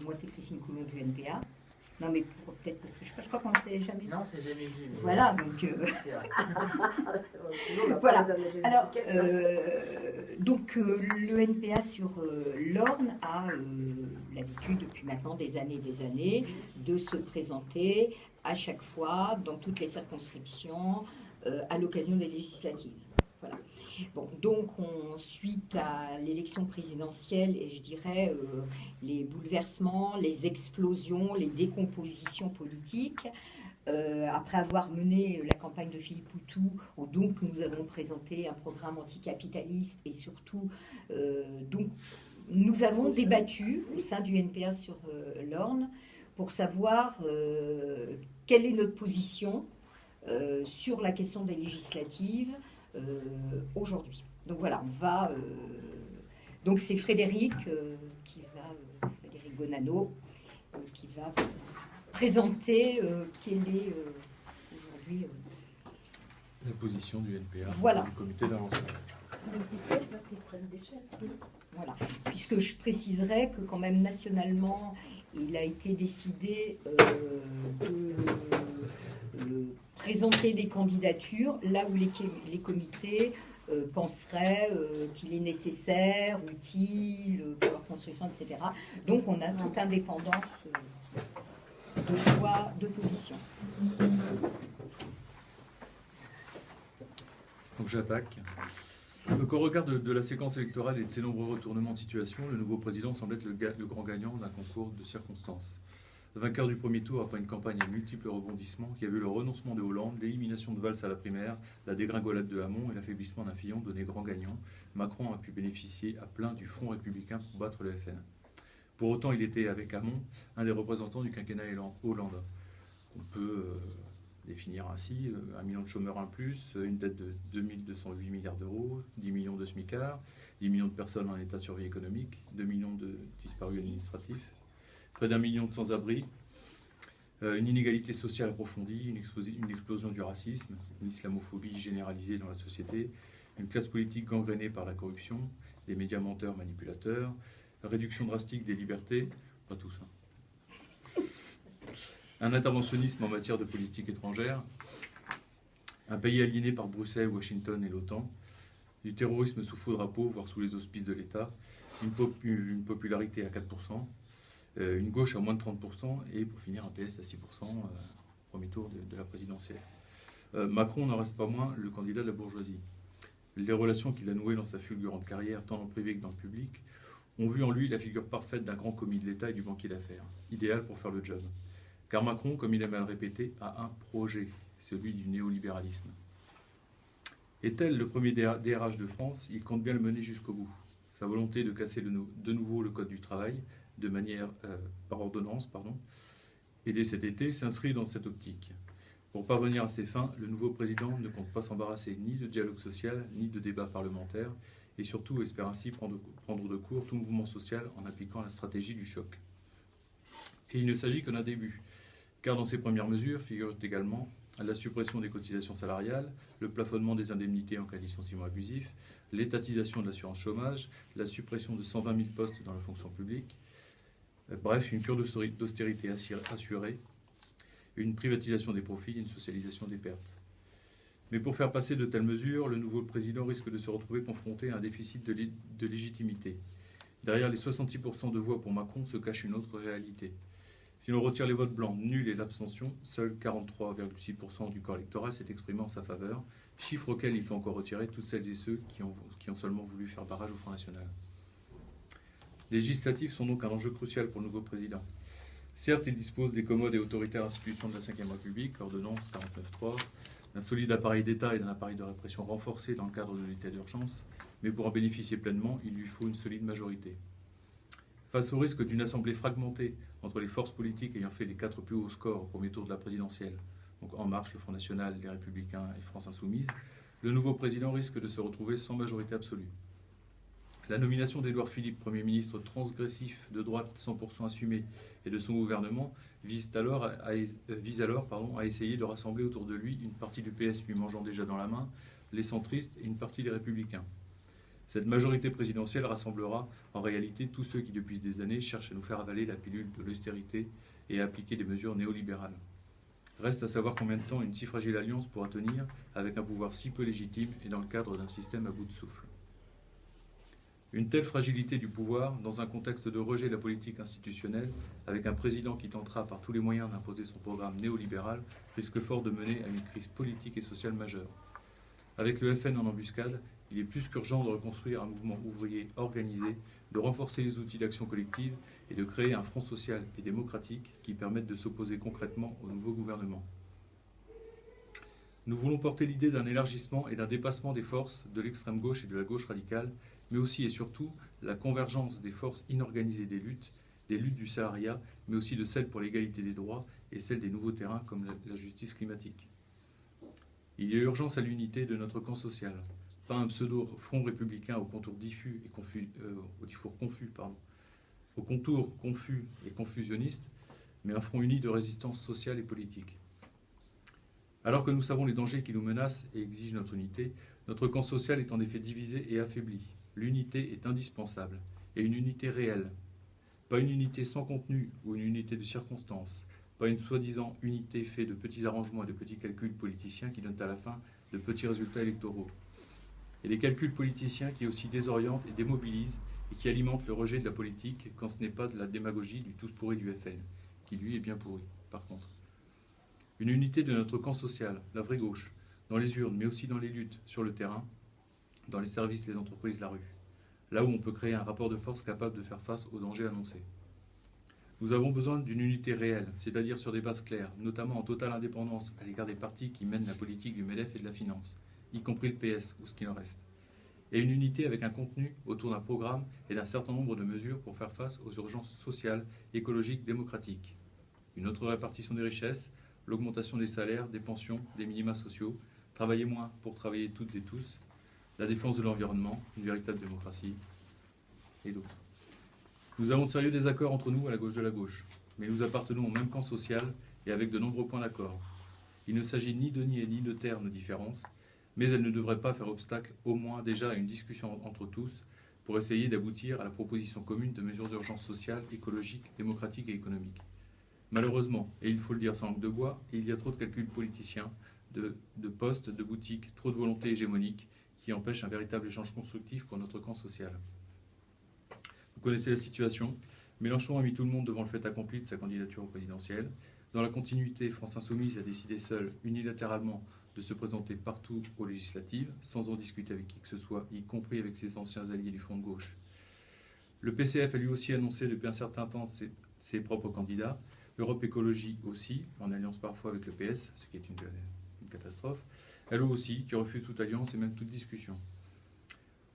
Moi, c'est Christine Coulon du NPA. Non, mais peut-être parce que je crois qu'on ne s'est jamais vu. Non, on s'est jamais vu. Mais voilà, donc. C'est vrai. Voilà. Alors, le NPA sur l'Orne a l'habitude, depuis maintenant des années, de se présenter à chaque fois, dans toutes les circonscriptions, à l'occasion des législatives. Voilà. Bon, donc, suite à l'élection présidentielle, et je dirais les bouleversements, les explosions, les décompositions politiques, après avoir mené la campagne de Philippe Poutou, où donc nous avons présenté un programme anticapitaliste et surtout, donc nous avons débattu au sein du NPA sur l'Orne pour savoir quelle est notre position sur la question des législatives aujourd'hui. Donc voilà, on va. Donc c'est Frédéric Frédéric Bonanno, qui va présenter quelle est aujourd'hui la position du NPA, voilà. Du comité d'avancement. Voilà, puisque je préciserai que quand même nationalement, il a été décidé de présenter des candidatures là où les comités penseraient qu'il est nécessaire, utile pour leur construction, etc. Donc on a toute indépendance de choix, de position. Donc j'attaque. Donc, au regard de la séquence électorale et de ses nombreux retournements de situation, le nouveau président semble être le grand gagnant d'un concours de circonstances. Le vainqueur du premier tour, après une campagne à multiples rebondissements, qui a vu le renoncement de Hollande, l'élimination de Valls à la primaire, la dégringolade de Hamon et l'affaiblissement d'un Fillon donné grand gagnant, Macron a pu bénéficier à plein du Front républicain pour battre le FN. Pour autant, il était, avec Hamon, un des représentants du quinquennat Hollande. On peut définir ainsi 1 million de chômeurs en plus, une dette de 2208 milliards d'euros, 10 millions de smicards, 10 millions de personnes en état de survie économique, 2 millions de disparus administratifs, près d'1 million de sans-abri, une inégalité sociale approfondie, une explosion du racisme, une islamophobie généralisée dans la société, une classe politique gangrénée par la corruption, des médias menteurs manipulateurs, réduction drastique des libertés, pas tout ça. Un interventionnisme en matière de politique étrangère, un pays aliéné par Bruxelles, Washington et l'OTAN, du terrorisme sous faux drapeau, voire sous les auspices de l'État, une popularité à 4%, une gauche à moins de 30%, et pour finir un PS à 6%, premier tour de la présidentielle. Macron n'en reste pas moins le candidat de la bourgeoisie. Les relations qu'il a nouées dans sa fulgurante carrière, tant dans le privé que dans le public, ont vu en lui la figure parfaite d'un grand commis de l'État et du banquier d'affaires, idéal pour faire le job. Car Macron, comme il aime à le répéter, a un projet, celui du néolibéralisme. Et tel le premier DRH de France, il compte bien le mener jusqu'au bout. Sa volonté de casser de nouveau le code du travail, de manière par ordonnance, et dès cet été, s'inscrit dans cette optique. Pour parvenir à ses fins, le nouveau président ne compte pas s'embarrasser ni de dialogue social, ni de débat parlementaire, et surtout espère ainsi prendre de court tout mouvement social en appliquant la stratégie du choc. Et il ne s'agit que d'un début, car dans ses premières mesures figurent également la suppression des cotisations salariales, le plafonnement des indemnités en cas de licenciement abusif, l'étatisation de l'assurance chômage, la suppression de 120 000 postes dans la fonction publique, bref, une cure d'austérité assurée, une privatisation des profits et une socialisation des pertes. Mais pour faire passer de telles mesures, le nouveau président risque de se retrouver confronté à un déficit de légitimité. Derrière les 66% de voix pour Macron se cache une autre réalité. Si l'on retire les votes blancs, nuls et l'abstention, seul 43,6% du corps électoral s'est exprimé en sa faveur, chiffre auquel il faut encore retirer toutes celles et ceux qui ont seulement voulu faire barrage au Front National. Les législatives sont donc un enjeu crucial pour le nouveau président. Certes, il dispose des commodes et autoritaires institutions de la Ve République, ordonnance 49.3, d'un solide appareil d'État et d'un appareil de répression renforcé dans le cadre de l'état d'urgence, mais pour en bénéficier pleinement, il lui faut une solide majorité. Face au risque d'une assemblée fragmentée entre les forces politiques ayant fait les 4 plus hauts scores au premier tour de la présidentielle, donc En Marche, le Front National, les Républicains et France Insoumise, le nouveau président risque de se retrouver sans majorité absolue. La nomination d'Édouard Philippe, Premier ministre transgressif de droite 100% assumé, et de son gouvernement vise alors à essayer de rassembler autour de lui une partie du PS lui mangeant déjà dans la main, les centristes et une partie des Républicains. Cette majorité présidentielle rassemblera en réalité tous ceux qui, depuis des années, cherchent à nous faire avaler la pilule de l'austérité et à appliquer des mesures néolibérales. Reste à savoir combien de temps une si fragile alliance pourra tenir avec un pouvoir si peu légitime et dans le cadre d'un système à bout de souffle. Une telle fragilité du pouvoir, dans un contexte de rejet de la politique institutionnelle, avec un président qui tentera par tous les moyens d'imposer son programme néolibéral, risque fort de mener à une crise politique et sociale majeure. Avec le FN en embuscade, il est plus qu'urgent de reconstruire un mouvement ouvrier organisé, de renforcer les outils d'action collective et de créer un front social et démocratique qui permette de s'opposer concrètement au nouveau gouvernement. Nous voulons porter l'idée d'un élargissement et d'un dépassement des forces de l'extrême gauche et de la gauche radicale, mais aussi et surtout la convergence des forces inorganisées des luttes du salariat, mais aussi de celles pour l'égalité des droits et celles des nouveaux terrains comme la justice climatique. Il y a urgence à l'unité de notre camp social, pas un pseudo-front républicain aux contours diffus et confus, aux contours confus et confusionnistes, mais un front uni de résistance sociale et politique. Alors que nous savons les dangers qui nous menacent et exigent notre unité, notre camp social est en effet divisé et affaibli. L'unité est indispensable, et une unité réelle. Pas une unité sans contenu ou une unité de circonstances, pas une soi-disant unité faite de petits arrangements et de petits calculs politiciens qui donnent à la fin de petits résultats électoraux. Et les calculs politiciens qui aussi désorientent et démobilisent et qui alimentent le rejet de la politique quand ce n'est pas de la démagogie du tous pourri du FN, qui lui est bien pourri, par contre. Une unité de notre camp social, la vraie gauche, dans les urnes, mais aussi dans les luttes, sur le terrain, dans les services, les entreprises, la rue. Là où on peut créer un rapport de force capable de faire face aux dangers annoncés. Nous avons besoin d'une unité réelle, c'est-à-dire sur des bases claires, notamment en totale indépendance à l'égard des partis qui mènent la politique du MEDEF et de la finance, y compris le PS ou ce qu'il en reste. Et une unité avec un contenu autour d'un programme et d'un certain nombre de mesures pour faire face aux urgences sociales, écologiques, démocratiques. Une autre répartition des richesses, l'augmentation des salaires, des pensions, des minima sociaux, travailler moins pour travailler toutes et tous, la défense de l'environnement, une véritable démocratie, et d'autres. Nous avons de sérieux désaccords entre nous à la gauche de la gauche, mais nous appartenons au même camp social et avec de nombreux points d'accord. Il ne s'agit ni de nier ni de taire nos différences, mais elles ne devraient pas faire obstacle au moins déjà à une discussion entre tous pour essayer d'aboutir à la proposition commune de mesures d'urgence sociale, écologique, démocratique et économique. Malheureusement, et il faut le dire sans langue de bois, il y a trop de calculs politiciens, de postes, de boutiques, trop de volonté hégémonique qui empêchent un véritable échange constructif pour notre camp social. Vous connaissez la situation. Mélenchon a mis tout le monde devant le fait accompli de sa candidature présidentielle. Dans la continuité, France Insoumise a décidé seule, unilatéralement, de se présenter partout aux législatives, sans en discuter avec qui que ce soit, y compris avec ses anciens alliés du front de gauche. Le PCF a lui aussi annoncé depuis un certain temps ses propres candidats. Europe Écologie aussi, en alliance parfois avec le PS, ce qui est une catastrophe. LO aussi, qui refuse toute alliance et même toute discussion.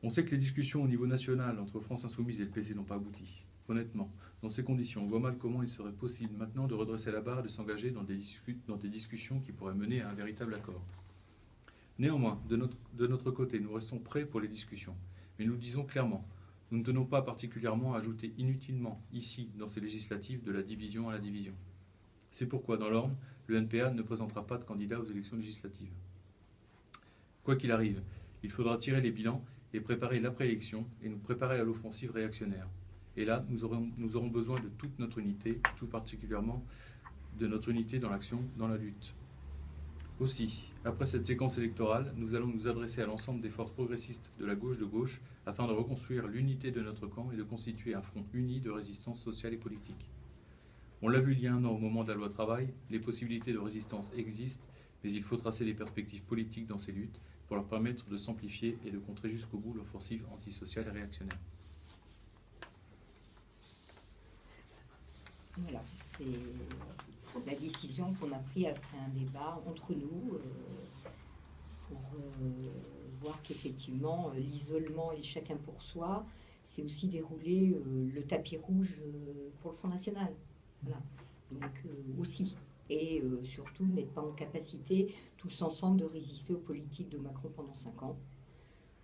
On sait que les discussions au niveau national entre France Insoumise et le PC n'ont pas abouti. Honnêtement, dans ces conditions, on voit mal comment il serait possible maintenant de redresser la barre et de s'engager dans des discussions qui pourraient mener à un véritable accord. Néanmoins, de notre côté, nous restons prêts pour les discussions. Mais nous disons clairement, nous ne tenons pas particulièrement à ajouter inutilement, ici, dans ces législatives, de la division à la division. C'est pourquoi, dans l'ordre, le NPA ne présentera pas de candidat aux élections législatives. Quoi qu'il arrive, il faudra tirer les bilans et préparer l'après-élection et nous préparer à l'offensive réactionnaire. Et là, nous aurons besoin de toute notre unité, tout particulièrement de notre unité dans l'action, dans la lutte. Aussi, après cette séquence électorale, nous allons nous adresser à l'ensemble des forces progressistes de la gauche de gauche afin de reconstruire l'unité de notre camp et de constituer un front uni de résistance sociale et politique. On l'a vu il y a un an au moment de la loi travail, les possibilités de résistance existent, mais il faut tracer les perspectives politiques dans ces luttes pour leur permettre de s'amplifier et de contrer jusqu'au bout l'offensive antisociale et réactionnaire. Voilà, c'est la décision qu'on a prise après un débat entre nous pour voir qu'effectivement l'isolement et chacun pour soi, c'est aussi dérouler le tapis rouge pour le Front National. Voilà, donc aussi. Et surtout n'être pas en capacité tous ensemble de résister aux politiques de Macron pendant 5 ans.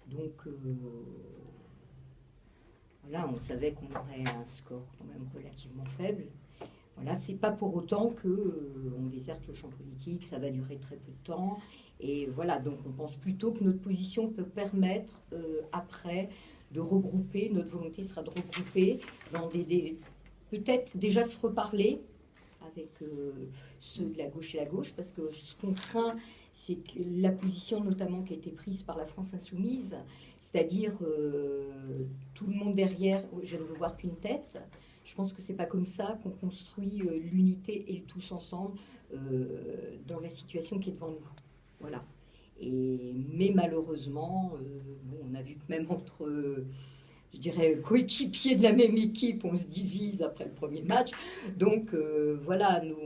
Donc voilà, on savait qu'on aurait un score quand même relativement faible. Voilà, c'est pas pour autant qu'on déserte le champ politique, ça va durer très peu de temps Et voilà, donc on pense plutôt que notre position peut permettre après de regrouper, notre volonté sera de regrouper dans peut-être déjà se reparler avec ceux de la gauche et la gauche, parce que ce qu'on craint, c'est que la position notamment qui a été prise par la France insoumise, c'est-à-dire tout le monde derrière, je ne veux voir qu'une tête. Je pense que c'est pas comme ça qu'on construit l'unité et tous ensemble dans la situation qui est devant nous. Voilà. Mais malheureusement, on a vu que même entre, je dirais, coéquipiers de la même équipe, on se divise après le premier match. Donc voilà, nous,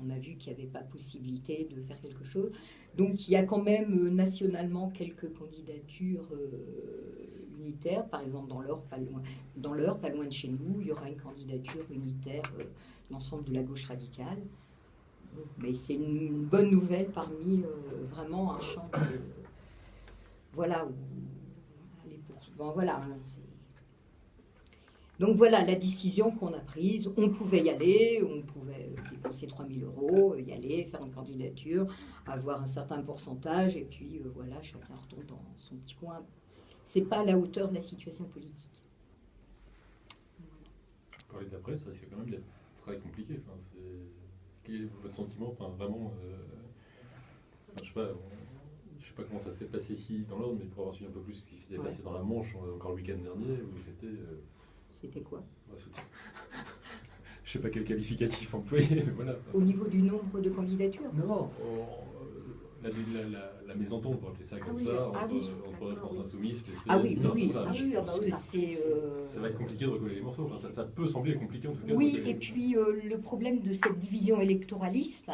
on a vu qu'il n'y avait pas possibilité de faire quelque chose. Donc il y a quand même nationalement quelques candidatures unitaires. Par exemple, dans l'Eure, pas loin de chez nous, il y aura une candidature unitaire de l'ensemble de la gauche radicale. Mais c'est une bonne nouvelle parmi vraiment un champ de, voilà, voilà. Donc voilà la décision qu'on a prise. On pouvait y aller, on pouvait dépenser 3 000 €, y aller, faire une candidature, avoir un certain pourcentage, et puis voilà, chacun retourne dans son petit coin. C'est pas à la hauteur de la situation politique. Parler d'après, ça c'est quand même très compliqué. Enfin, quel est votre sentiment, enfin, vraiment, je sais pas comment ça s'est passé ici dans l'Orne, mais pour avoir suivi un peu plus ce qui s'était passé dans la Manche encore le week-end dernier, où c'était... C'était quoi? Je sais pas quel qualificatif employer, mais voilà. Au niveau du nombre de candidatures? Non, la mésentente, on peut appeler ça comme ça, entre la France insoumise, PCF, parce que ça va être compliqué de recoller les morceaux. Enfin, ça peut sembler compliqué en tout cas. Oui, et puis le problème de cette division électoraliste,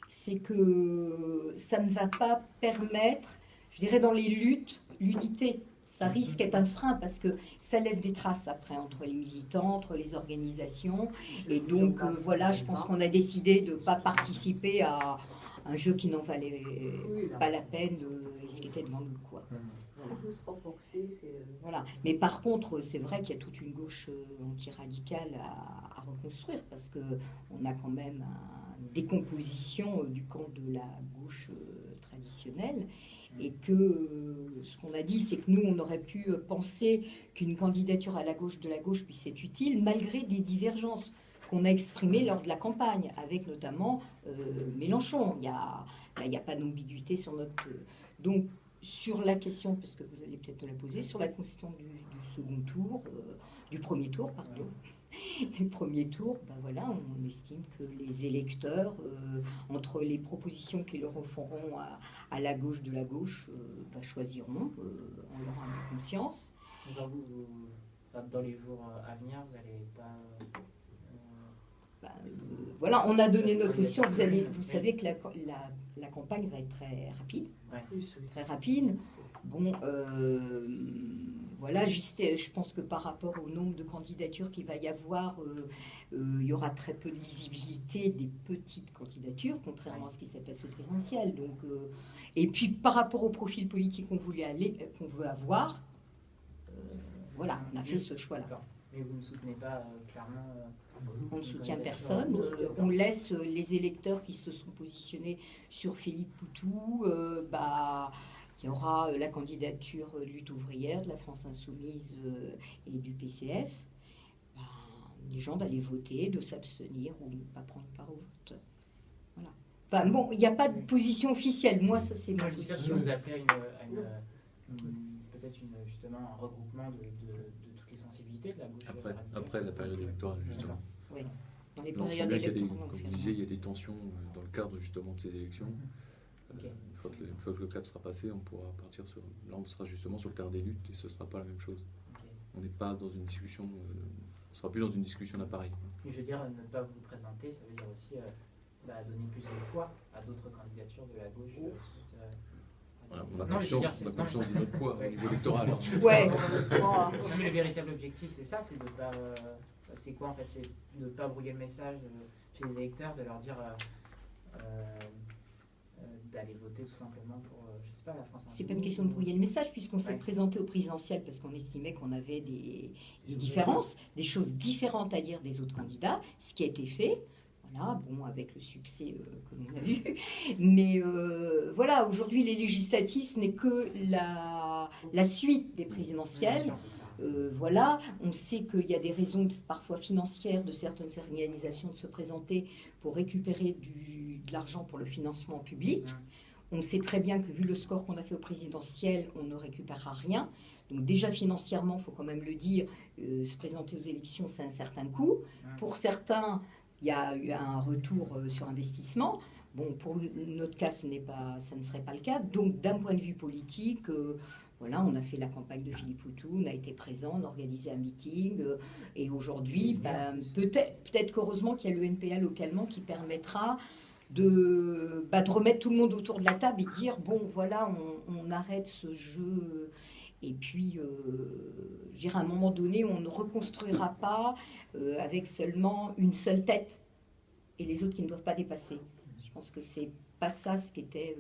c'est que ça ne va pas permettre, je dirais, dans les luttes, l'unité. Ça risque d'être un frein parce que ça laisse des traces après entre les militants, entre les organisations. Et donc, voilà, je pense qu'on a décidé de ne pas participer à un jeu qui n'en valait pas la peine et ce qui était devant nous, quoi. On peut se renforcer. Voilà. Mais par contre, c'est vrai qu'il y a toute une gauche antiradicale à reconstruire parce qu'on a quand même une décomposition du camp de la gauche traditionnelle. Et que ce qu'on a dit, c'est que nous, on aurait pu penser qu'une candidature à la gauche de la gauche puisse être utile, malgré des divergences qu'on a exprimées lors de la campagne, avec notamment Mélenchon. Il n'y a pas d'ambiguïté sur notre... Donc, sur la question, parce que vous allez peut-être me la poser, sur la question du second tour, du premier tour, pardon, du premier tour, ben voilà, on estime que les électeurs, entre les propositions qu'ils leur feront à la gauche de la gauche, choisiront en leur âme et conscience. Dans les jours à venir, vous n'allez pas... Voilà, on a donné notre position. Vous savez que la campagne va être très rapide. Très rapide. Bon, voilà, je pense que par rapport au nombre de candidatures qu'il va y avoir, il y aura très peu de lisibilité des petites candidatures, contrairement à ce qui s'est passé au présidentiel. Donc, et puis par rapport au profil politique qu'on veut avoir, voilà, on a fait ce choix-là. Mais vous ne soutenez pas clairement... On ne soutient personne. On laisse les électeurs qui se sont positionnés sur Philippe Poutou. Il y aura la candidature Lutte ouvrière de la France insoumise et du PCF. Les gens d'aller voter, de s'abstenir ou de ne pas prendre part au vote. Voilà. Enfin, bon, il n'y a pas de position officielle. Moi, ça, c'est ma position. Vous appelez peut-être justement un regroupement de toutes les sensibilités de la gauche. Après la période électorale, justement. Oui. Dans les périodes électorales. Comme vous disiez, il y a des tensions dans le cadre justement de ces élections. Okay. Une fois que le cap sera passé, on pourra partir sur... Là, on sera justement sur le terrain des luttes et ce ne sera pas la même chose. Okay. On n'est pas dans une discussion... on sera plus dans une discussion d'appareil. Mais je veux dire, ne pas vous présenter, ça veut dire aussi donner plus de poids à d'autres candidatures de la gauche. Voilà, on a conscience de notre poids au niveau électoral. Ouais. Non, mais le véritable objectif, c'est ça, c'est de pas... c'est quoi en fait? C'est de ne pas brouiller le message chez les électeurs, de leur dire... d'aller voter tout simplement pour, je sais pas, la France. C'est pas une question de brouiller le message, puisqu'on s'est présenté au présidentiel parce qu'on estimait qu'on avait des différences, des choses différentes à dire des autres candidats, ce qui a été fait. Voilà, bon, avec le succès que l'on a vu. Mais voilà, aujourd'hui, les législatives, ce n'est que la suite des présidentielles. Voilà, on sait qu'il y a des raisons parfois financières de certaines organisations de se présenter pour récupérer de l'argent pour le financement public. On sait très bien que vu le score qu'on a fait au présidentiel, on ne récupérera rien. Donc déjà financièrement, il faut quand même le dire, se présenter aux élections, c'est un certain coût. Pour certains, il y a eu un retour sur investissement. Bon, pour notre cas, ça ne serait pas le cas. Donc d'un point de vue politique, voilà, on a fait la campagne de Philippe Poutou, on a été présent, on a organisé un meeting. Et aujourd'hui, peut-être qu'heureusement qu'il y a le NPA localement qui permettra de remettre tout le monde autour de la table et dire, bon, voilà, on arrête ce jeu. Et puis, je dirais, à un moment donné, on ne reconstruira pas avec seulement une seule tête et les autres qui ne doivent pas dépasser. Je pense que c'est pas ça ce qu'est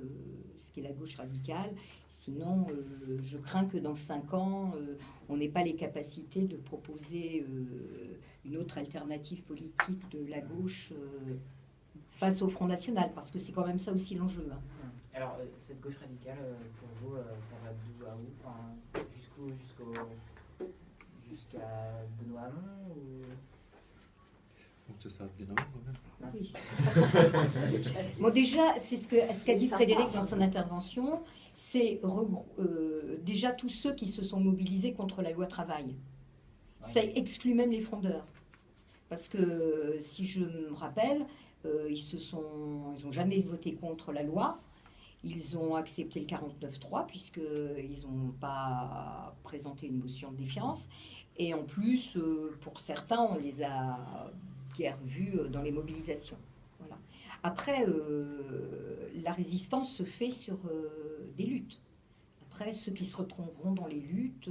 la gauche radicale. Sinon, je crains que dans 5 ans, on n'ait pas les capacités de proposer une autre alternative politique de la gauche face au Front National, parce que c'est quand même ça aussi l'enjeu. Hein. Alors, cette gauche radicale, pour vous, ça va d'où à où, enfin, jusqu'à Benoît Hamon ou... Donc ça va bien avant quand même. Oui. Bon, déjà, c'est ce qu'a dit Frédéric dans son intervention, c'est déjà tous ceux qui se sont mobilisés contre la loi travail. Ça exclut même les frondeurs. Parce que, si je me rappelle, ils n'ont jamais voté contre la loi. Ils ont accepté le 49.3 puisqu'ils n'ont pas présenté une motion de défiance. Et en plus, pour certains, on les a guère vus dans les mobilisations. Voilà. Après, la résistance se fait sur des luttes. Après, ceux qui se retrouveront dans les luttes,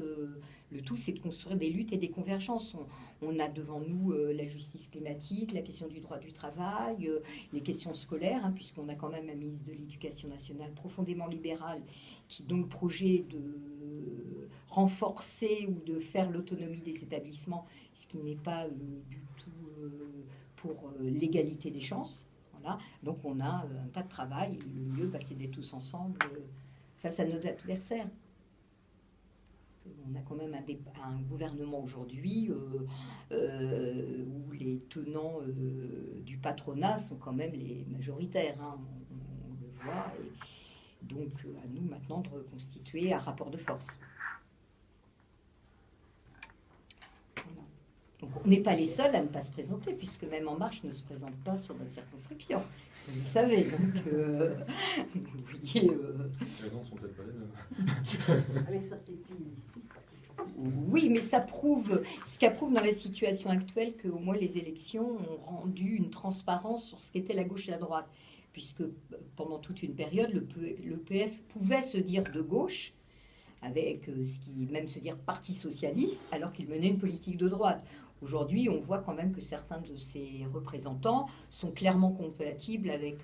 le tout, c'est de construire des luttes et des convergences. On a devant nous la justice climatique, la question du droit du travail, les questions scolaires, hein, puisqu'on a quand même un ministre de l'Éducation nationale profondément libéral qui donc projet de renforcer ou de faire l'autonomie des établissements, ce qui n'est pas du tout pour l'égalité des chances. Voilà. Donc on a un tas de travail. Le mieux, c'est d'être tous ensemble face à nos adversaires. On a quand même un gouvernement aujourd'hui où les tenants du patronat sont quand même les majoritaires, hein, on le voit. Et donc à nous maintenant de reconstituer un rapport de force. Voilà. Donc on n'est pas les seuls à ne pas se présenter, puisque même En Marche ne se présente pas sur notre circonscription. Vous le savez, donc vous voyez... Les raisons sont peut-être pas les mêmes. Oui, mais ça prouve, ce qui prouve dans la situation actuelle qu'au moins les élections ont rendu une transparence sur ce qu'était la gauche et la droite. Puisque pendant toute une période, le PF pouvait se dire de gauche, avec ce qui même se dire parti socialiste, alors qu'il menait une politique de droite. Aujourd'hui, on voit quand même que certains de ses représentants sont clairement compatibles avec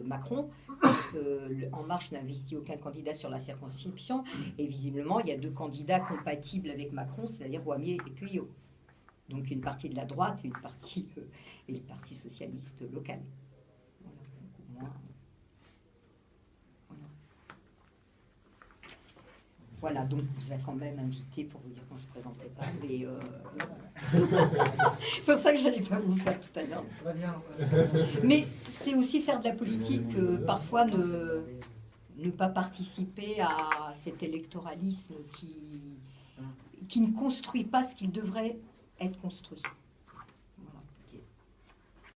Macron, parce que En Marche n'investit aucun candidat sur la circonscription, et visiblement, il y a 2 candidats compatibles avec Macron, c'est-à-dire Wamier et Pueyo. Donc une partie de la droite et une partie et le Parti socialiste local. Voilà, donc au moins, voilà, donc on vous a quand même invité pour vous dire qu'on ne se présentait pas, mais c'est pour ça que je n'allais pas vous faire tout à l'heure. Très bien. Mais c'est aussi faire de la politique, parfois ne pas participer à cet électoralisme qui ne construit pas ce qu'il devrait être construit.